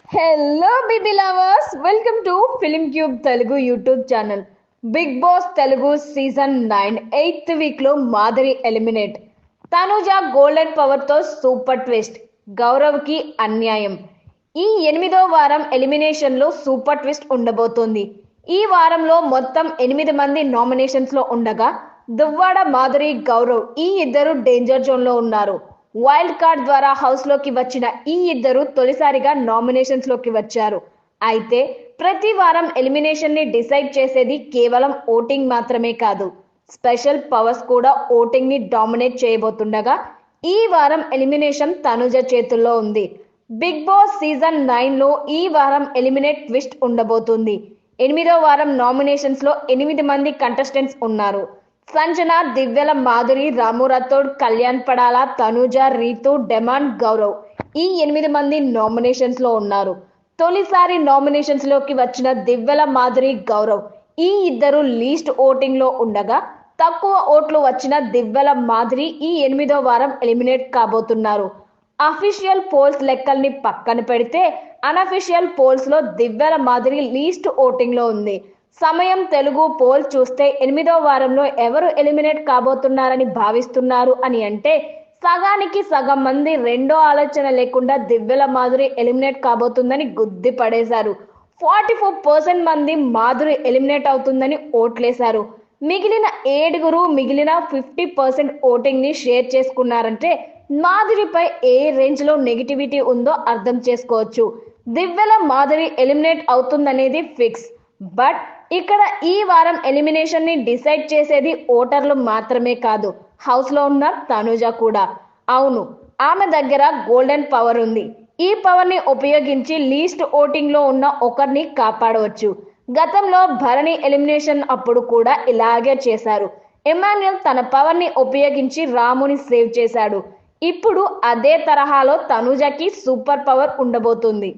Hello BB lovers, welcome to Film Cube Telugu YouTube channel. Bigg Boss Telugu season 9 8th week లో Madhuri eliminate. Tanuja golden power తో super twist, Gaurav కి అన్యాయం. ఈ 8వ వారం ఎలిమినేషన్ లో సూపర్ ట్విస్ట్ ఉండబోతోంది. ఈ వారంలో మొత్తం 8 మంది నామినేషన్స్ లో ఉండగా దువ్వాడ మాధురి, గౌరవ్ ఈ ఇద్దరు డేంజర్ జోన్ లో ఉన్నారు. వైల్డ్ కార్డ్ ద్వారా హౌస్ లోకి వచ్చిన ఈ ఇద్దరు తొలిసారిగా నామినేషన్స్ లోకి వచ్చారు. అయితే ప్రతి వారం ఎలిమినేషన్ ని డిసైడ్ చేసేది కేవలం ఓటింగ్ మాత్రమే కాదు, స్పెషల్ పవర్స్ కూడా ఓటింగ్ ని డామినేట్ చేయబోతుండగా ఈ వారం ఎలిమినేషన్ తనుజ చేతుల్లో ఉంది. బిగ్ బాస్ సీజన్ 9 లో ఈ వారం ఎలిమినేట్ ట్విస్ట్ ఉండబోతుంది. 8వ వారం నామినేషన్స్ లో 8 మంది కంటెస్టెంట్స్ ఉన్నారు. సంజన, దివ్యల, మాధురి, రాము రాథోడ్, కళ్యాణ్ పడాల, తనుజ, రీతు, డెమాన్, గౌరవ్ ఈ 8 మంది నామినేషన్స్ లో ఉన్నారు. తొలిసారి నామినేషన్స్ లోకి వచ్చిన దివ్యల, మాధురి, గౌరవ్ ఈ ఇద్దరు లీస్ట్ ఓటింగ్ లో ఉండగా తక్కువ ఓట్లు వచ్చిన దివ్యల, మాధురి ఈ 8వ వారం ఎలిమినేట్ కాబోతున్నారు. అఫీషియల్ పోల్స్ లెక్కల్ని పక్కన పెడితే అనఫీషియల్ పోల్స్ లో దివ్యల, మాధురి లీస్ట్ ఓటింగ్ లో ఉంది. సమయం తెలుగు పోల్ చూస్తే 8వ వారంలో ఎవరు ఎలిమినేట్ కాబోతున్నారని భావిస్తున్నారు అని అంటే సగానికి సగం మంది రెండో ఆలోచన లేకుండా దివ్యల, మాధురి ఎలిమినేట్ కాబోతుందని గుద్ది పడేశారు. 44% మంది మాధురి ఎలిమినేట్ అవుతుందని ఓట్లేశారు. మిగిలిన 7 మిగిలిన 50% ఓటింగ్ ని షేర్ చేసుకున్నారంటే మాధురిపై ఏ రేంజ్ లో నెగిటివిటీ ఉందో అర్థం చేసుకోవచ్చు. దివ్యల, మాధురి ఎలిమినేట్ అవుతుందనేది ఫిక్స్. బట్ ఇక్కడ ఈ వారం ఎలిమినేషన్ ని డిసైడ్ చేసేది ఓటర్లు మాత్రమే కాదు, హౌస్ లో ఉన్న తనుజ కూడా. అవును, ఆమె దగ్గర గోల్డెన్ పవర్ ఉంది. ఈ పవర్ ని ఉపయోగించి లీస్ట్ ఓటింగ్ లో ఉన్న ఒకరిని కాపాడవచ్చు. గతంలో భరణి ఎలిమినేషన్ అప్పుడు కూడా ఇలాగే చేశారు. ఎమాన్యుల్ తన పవర్ ని ఉపయోగించి రాముని సేవ్ చేశాడు. ఇప్పుడు అదే తరహాలో తనుజకి సూపర్ పవర్ ఉండబోతుంది.